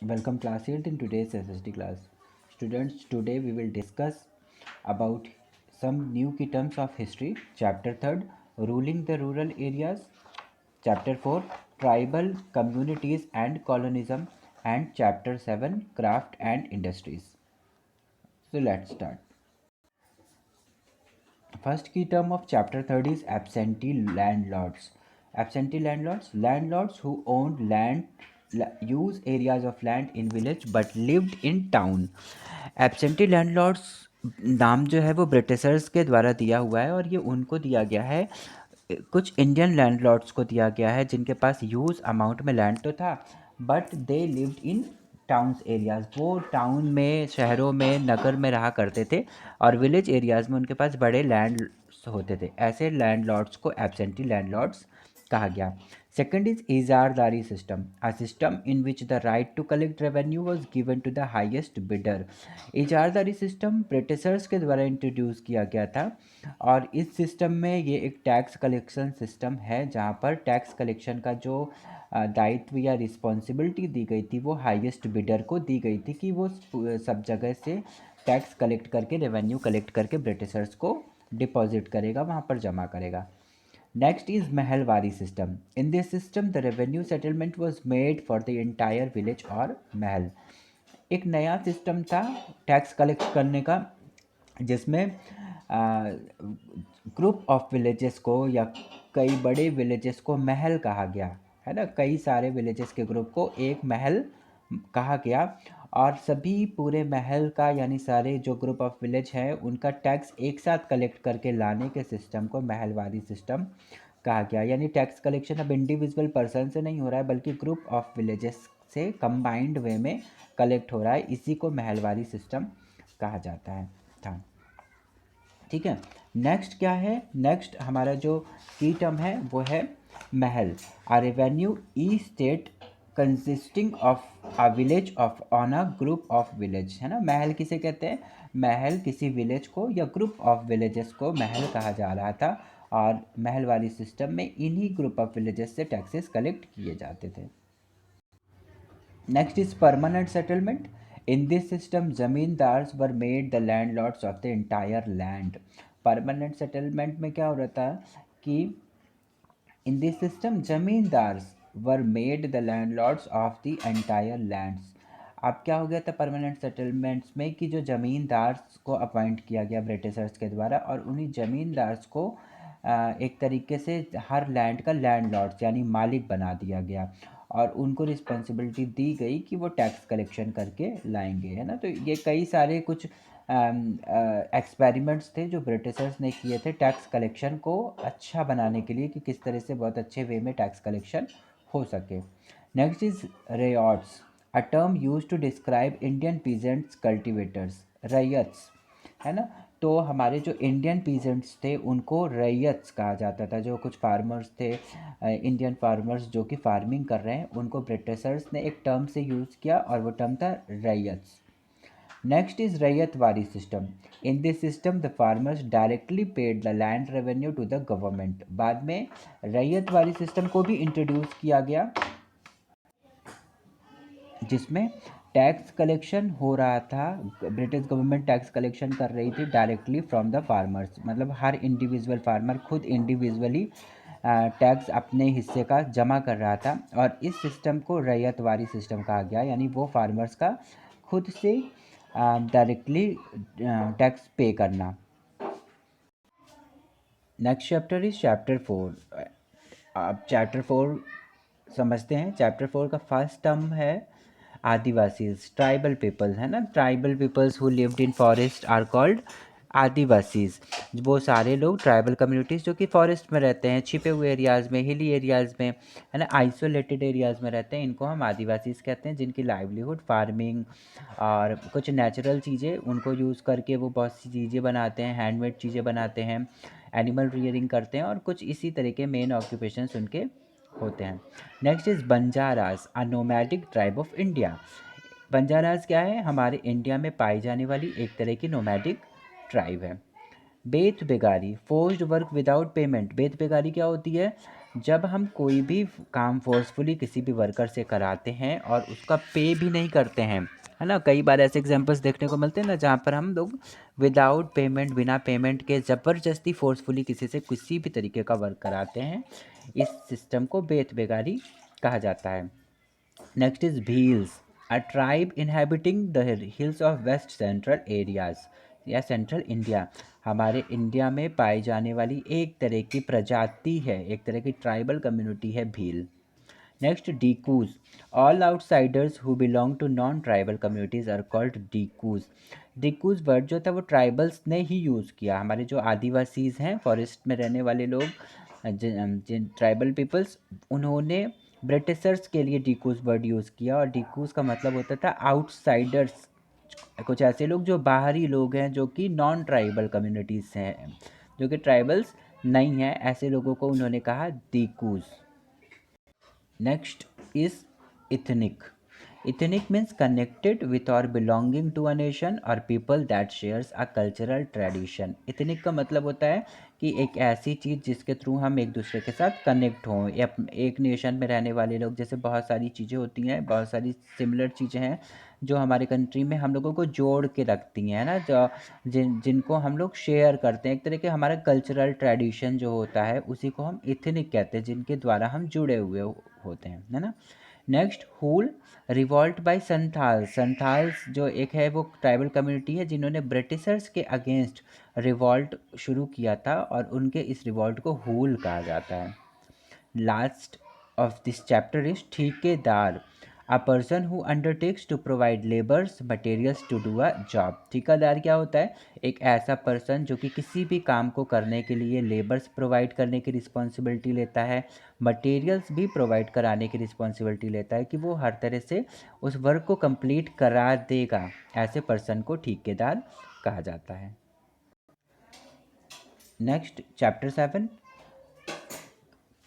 Welcome class 8 in today's SSD class. Students, today we will discuss about some new key terms of history. Chapter 3rd, ruling the rural areas. Chapter 4, tribal communities and colonism. And chapter 7, craft and industries. So let's start. First key term of chapter 3rd is absentee landlords. Absentee landlords, landlords who owned land, use areas of land in village but lived in town. Absentee landlords नाम जो है वो Britishers के द्वारा दिया हुआ है और ये उनको दिया गया है, कुछ इंडियन लैंडलॉर्ड्स को दिया गया है जिनके पास ह्यूज अमाउंट में लैंड तो था but they lived in towns areas. वो टाउन में, शहरों में, नगर में रहा करते थे और विलेज एरियाज़ में उनके पास बड़े लैंड होते थे। ऐसे लैंडलॉर्ड्स को एब्सेंटी लैंडलॉर्ड्स कहा गया। Second is Ijardari system, a system in which the right to collect revenue was given to the highest bidder. इजारदारी system Britishers के द्वारा इंट्रोड्यूस किया गया था और इस सिस्टम में ये एक टैक्स कलेक्शन सिस्टम है जहाँ पर टैक्स कलेक्शन का जो दायित्व या रिस्पॉन्सिबिलिटी दी गई थी वो हाईएस्ट बिडर को दी गई थी कि वो सब जगह से टैक्स कलेक्ट करके, रेवेन्यू कलेक्ट करके ब्रिटिशर्स को डिपॉजिट करेगा, वहाँ पर जमा करेगा। Next is Mehalwari system. In this system, the revenue settlement was made for the entire village or महल। एक नया सिस्टम था टैक्स कलेक्ट करने का जिसमें ग्रुप ऑफ विलेजेस को या कई बड़े विलेजेस को महल कहा गया है ना। कई सारे विलेजेस के ग्रुप को एक महल कहा गया और सभी पूरे महल का यानी सारे जो ग्रुप ऑफ विलेज है उनका टैक्स एक साथ कलेक्ट करके लाने के सिस्टम को महलवारी सिस्टम कहा गया। यानी टैक्स कलेक्शन अब इंडिविजुअल पर्सन से नहीं हो रहा है बल्कि ग्रुप ऑफ विलेजेस से कंबाइंड वे में कलेक्ट हो रहा है। इसी को महलवारी सिस्टम कहा जाता है था। ठीक है, नेक्स्ट क्या है? नेक्स्ट हमारा जो की टर्म है वो है महल। A revenue estate consisting of a village of on a group of village, है ना। महल किसे कहते हैं? महल किसी विलेज को या ग्रुप ऑफ विलेजेस को महल कहा जा रहा था और महल वाली सिस्टम में इन्हीं ग्रुप ऑफ विलेजेस से टैक्सेस कलेक्ट किए जाते थे। Next is permanent settlement. In this system zamindars were made the landlords of the entire land. Permanent settlement में क्या हो रहा था कि इन this system zamindars were made the landlords of the entire lands. अब क्या हो गया था परमानेंट सेटलमेंट्स में कि जो ज़मींदार्स को अपॉइंट किया गया ब्रिटिशर्स के द्वारा और उन्हीं ज़मींदार्स को एक तरीके से हर लैंड का लैंडलॉर्ड्स यानी मालिक बना दिया गया और उनको रिस्पॉन्सिबिलिटी दी गई कि वो टैक्स कलेक्शन करके लाएंगे, है ना। तो ये कई सारे कुछ एक्सपेरिमेंट्स थे जो ब्रिटिशर्स ने किए थे टैक्स कलेक्शन को अच्छा बनाने के लिए कि किस तरह से बहुत अच्छे वे में टैक्स कलेक्शन हो सके। Next is ryots, a term use to describe Indian peasants cultivators. Ryots, है ना। तो हमारे जो इंडियन पीजेंट्स थे उनको रैयत्स कहा जाता था। जो कुछ फार्मर्स थे, इंडियन फार्मर्स जो कि फार्मिंग कर रहे हैं, उनको ब्रिटिशर्स ने एक टर्म से यूज़ किया और वो टर्म था ryots. Next is ryotwari system. In this system the farmers directly paid the land revenue to the government. बाद में रैयतवारी सिस्टम को भी इंट्रोड्यूस किया गया जिसमें टैक्स कलेक्शन हो रहा था। ब्रिटिश गवर्नमेंट टैक्स कलेक्शन कर रही थी डायरेक्टली फ्रॉम द फार्मर्स, मतलब हर इंडिविजुअल फार्मर खुद इंडिविजुअली टैक्स अपने हिस्से का जमा कर रहा था और इस सिस्टम को रैयतवारी सिस्टम कहा गया। यानी वो फार्मर्स का खुद से डायरेक्टली टैक्स पे करना। Next chapter is chapter 4। अब चैप्टर 4 समझते हैं। चैप्टर 4 का फर्स्ट टर्म है आदिवासीज, ट्राइबल पीपल, है ना। Tribal peoples who lived in forest are called Adivasis. वो सारे लोग ट्राइबल कम्युनिटीज़ जो कि फॉरेस्ट में रहते हैं, छिपे हुए एरियाज़ में, हिली एरियाज़ में, है ना, आइसोलेटेड एरियाज़ में रहते हैं, इनको हम आदिवासीज कहते हैं। जिनकी लाइवलीहुड फार्मिंग और कुछ नेचुरल चीज़ें उनको यूज़ करके वो बहुत सी चीज़ें बनाते हैं, हैंडमेड चीज़ें बनाते हैं, एनिमल रियरिंग करते हैं और कुछ इसी तरह के मेन ऑक्यूपेशंस उनके होते हैं। Next is Banjaras, a nomadic tribe of India. Banjaras क्या है? हमारे इंडिया में पाई जाने वाली एक तरह की नोमैडिक ट्राइब है। बेत बेगारी, फोर्स्ड वर्क विदाउट पेमेंट। बेत बेगारी क्या होती है? जब हम कोई भी काम फोर्सफुली किसी भी वर्कर से कराते हैं और उसका पे भी नहीं करते हैं, है ना, कई बार ऐसे एग्जांपल्स देखने को मिलते हैं ना, जहाँ पर हम लोग विदाउट पेमेंट, बिना पेमेंट के ज़बरदस्ती फोर्सफुली किसी से किसी भी तरीके का वर्क कराते हैं, इस सिस्टम को बेतबेगारी कहा जाता है। Next is Bhils, a tribe inhabiting the hills of west central areas या सेंट्रल इंडिया। हमारे इंडिया में पाई जाने वाली एक तरह की प्रजाति है, एक तरह की ट्राइबल कम्युनिटी है Bhil. Next dikus, all outsiders who belong to non tribal communities are called dikus. Dikus word जो था वो ट्राइबल्स ने ही यूज़ किया, हमारे जो आदिवासीज़ हैं, फॉरेस्ट में रहने वाले लोग, जिन ट्राइबल पीपल्स, उन्होंने ब्रिटिशर्स के लिए डीकूज वर्ड यूज़ किया। और डीकूज का मतलब होता था आउटसाइडर्स, कुछ ऐसे लोग जो बाहरी लोग हैं, जो कि नॉन ट्राइबल कम्युनिटीज़ हैं, जो कि ट्राइबल्स नहीं हैं, ऐसे लोगों को उन्होंने कहा डीकूज। Next is ethnic. Ethnic means connected with or belonging to a nation or people that shares a cultural tradition. ethnic का मतलब होता है कि एक ऐसी चीज़ जिसके थ्रू हम एक दूसरे के साथ कनेक्ट हों, या एक नेशन में रहने वाले लोग, जैसे बहुत सारी चीज़ें होती हैं, बहुत सारी सिमिलर चीज़ें हैं जो हमारे कंट्री में हम लोगों को जोड़ के रखती हैं, है ना, जो जिनको हम लोग शेयर करते हैं, एक तरह के हमारा कल्चरल ट्रेडिशन जो होता है उसी को हम इथनिक कहते हैं, जिनके द्वारा हम जुड़े हुए होते हैं, है ना। नेक्स्ट हूल, रिवॉल्ट बाय संथाल। संथाल्स जो एक है वो ट्राइबल कम्युनिटी है जिन्होंने ब्रिटिशर्स के अगेंस्ट रिवॉल्ट शुरू किया था, और उनके इस रिवॉल्ट को हूल कहा जाता है। Last of this chapter is ठेकेदार, a person who undertakes to provide labors materials to do a job। ठेकेदार क्या होता है? एक ऐसा पर्सन जो कि किसी भी काम को करने के लिए लेबर्स प्रोवाइड करने की रिस्पॉन्सिबिलिटी लेता है, मटेरियल्स भी प्रोवाइड कराने की रिस्पॉन्सिबिलिटी लेता है, कि वो हर तरह से उस वर्क को कंप्लीट करा देगा, ऐसे पर्सन को ठेकेदार कहा जाता है। Next chapter 7।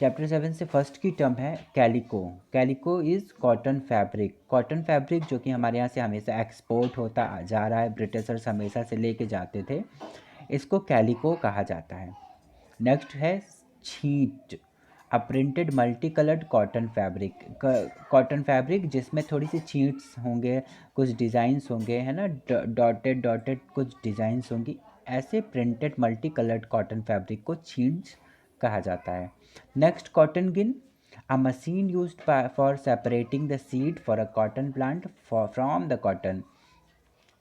चैप्टर 7 से फर्स्ट की टर्म है calico. Calico is cotton fabric. Cotton fabric जो कि हमारे यहाँ से हमेशा एक्सपोर्ट होता जा रहा है, ब्रिटिशर्स हमेशा से लेके जाते थे, इसको कैलिको कहा जाता है। नेक्स्ट है छीट, अ printed multi coloured cotton fabric. Cotton fabric जिसमें थोड़ी सी छीट्स होंगे, कुछ डिज़ाइंस होंगे, है ना, डॉटेड डॉटेड कुछ डिज़ाइंस होंगी, ऐसे printed multi coloured cotton fabric को छीट्स कहा जाता है। Next cotton gin, a machine used for separating the seed for a cotton plant from the cotton.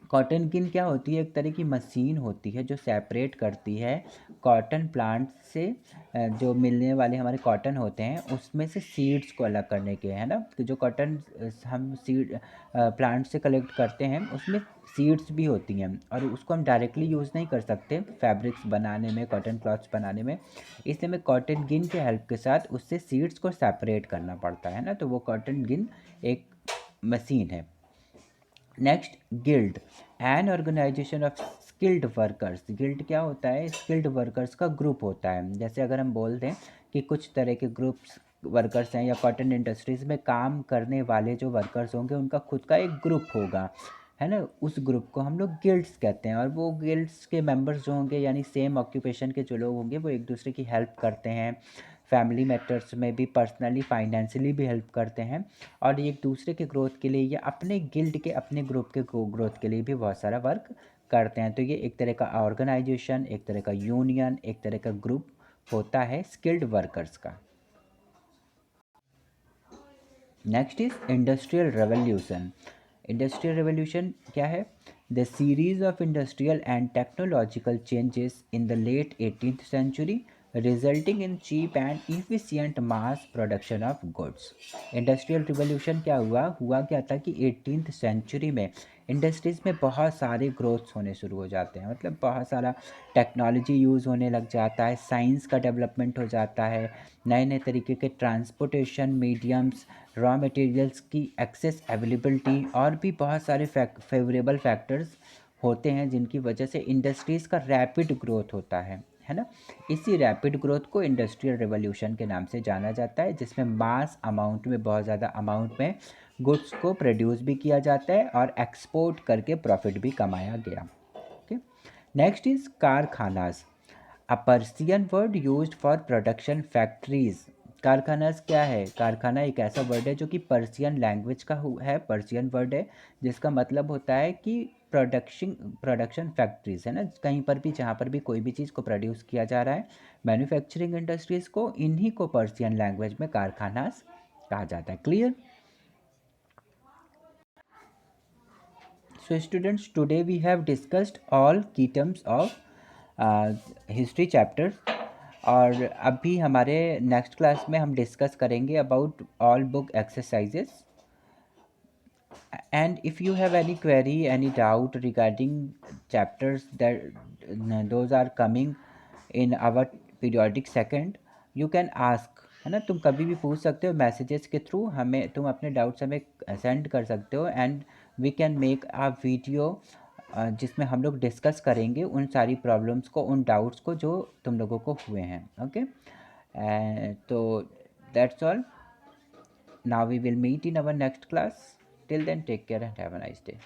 Cotton gin क्या होती है? एक तरह की मशीन होती है जो सेपरेट करती है कॉटन प्लांट से, जो मिलने वाले हमारे कॉटन होते हैं उसमें से सीड्स को अलग करने के, है ना, कि जो कॉटन हम सीड प्लांट से कलेक्ट करते हैं उसमें सीड्स भी होती हैं, और उसको हम डायरेक्टली यूज़ नहीं कर सकते फैब्रिक्स बनाने में, कॉटन क्लॉथ्स बनाने में, इसलिए हमें कॉटन गिन के हेल्प के साथ उससे सीड्स को सेपरेट करना पड़ता है ना, तो वो कॉटन गिन एक मशीन है। Next guild, an organisation of skilled workers. Guild क्या होता है? स्किल्ड वर्कर्स का ग्रुप होता है। जैसे अगर हम बोल दें कि कुछ तरह के ग्रुप्स वर्कर्स हैं, या कॉटन इंडस्ट्रीज़ में काम करने वाले जो वर्कर्स होंगे उनका खुद का एक ग्रुप होगा, है ना, उस ग्रुप को हम लोग गिल्ड्स कहते हैं। और वो गिल्ड्स के मेंबर्स जो होंगे, यानी सेम ऑक्यूपेशन के जो लोग होंगे, वो एक दूसरे की हेल्प करते हैं, फैमिली मैटर्स में भी, पर्सनली फाइनेंशियली भी हेल्प करते हैं, और एक दूसरे के ग्रोथ के लिए या अपने गिल्ड के, अपने ग्रुप के ग्रोथ के लिए भी बहुत सारा वर्क करते हैं। तो ये एक तरह का ऑर्गेनाइजेशन, एक तरह का यूनियन, एक तरह का ग्रुप होता है स्किल्ड वर्कर्स का। Next is industrial revolution. Industrial revolution क्या है? The series of industrial and technological changes in the late 18th century resulting in cheap and efficient mass production of goods. Industrial revolution क्या हुआ क्या था कि 18th century में industries में बहुत सारे ग्रोथ्स होने शुरू हो जाते हैं, मतलब बहुत सारा टेक्नोलॉजी यूज़ होने लग जाता है, साइंस का डेवलपमेंट हो जाता है, नए नए तरीके के ट्रांसपोर्टेशन मीडियम्स, रॉ मटेरियल्स की एक्सेस अवेलेबिलिटी, और भी बहुत सारे फेवरेबल फैक्टर्स होते हैं जिनकी वजह से इंडस्ट्रीज़ का रैपिड ग्रोथ होता है ना। इसी रैपिड ग्रोथ को इंडस्ट्रियल रिवॉल्यूशन के नाम से जाना जाता है, जिसमें मास अमाउंट में, बहुत ज़्यादा अमाउंट में गुड्स को प्रोड्यूस भी किया जाता है और एक्सपोर्ट करके प्रॉफिट भी कमाया गया। Okay, next is karkhanas, a Persian word used for production factories. Karkhanas क्या है? कारखाना एक ऐसा वर्ड है जो कि पर्शियन लैंग्वेज का है, पर्शियन वर्ड है, जिसका मतलब होता है कि प्रोडक्शन प्रोडक्शन फैक्ट्रीज है ना, कहीं पर भी जहाँ पर भी कोई भी चीज़ को प्रोड्यूस किया जा रहा है, मैन्युफैक्चरिंग इंडस्ट्रीज़ को, इन्हीं को पर्शियन लैंग्वेज में कारखानास कहा जाता है। Clear? So students, today we have discussed all key terms of history chapter, और अभी हमारे नेक्स्ट क्लास में हम डिस्कस करेंगे about all book exercises, and if you have any query, any doubt regarding chapters that those are coming in our periodic second, you can ask, है ना, तुम कभी भी पूछ सकते हो मैसेजेस के थ्रू हमें, तुम अपने डाउट्स हमें सेंड कर सकते हो, and we can make a video जिसमें हम लोग डिस्कस करेंगे उन सारी प्रॉब्लम्स को, उन डाउट्स को जो तुम लोगों को हुए हैं। ओके, तो that's all. Now we will meet in our next class. Till then, take care and have a nice day.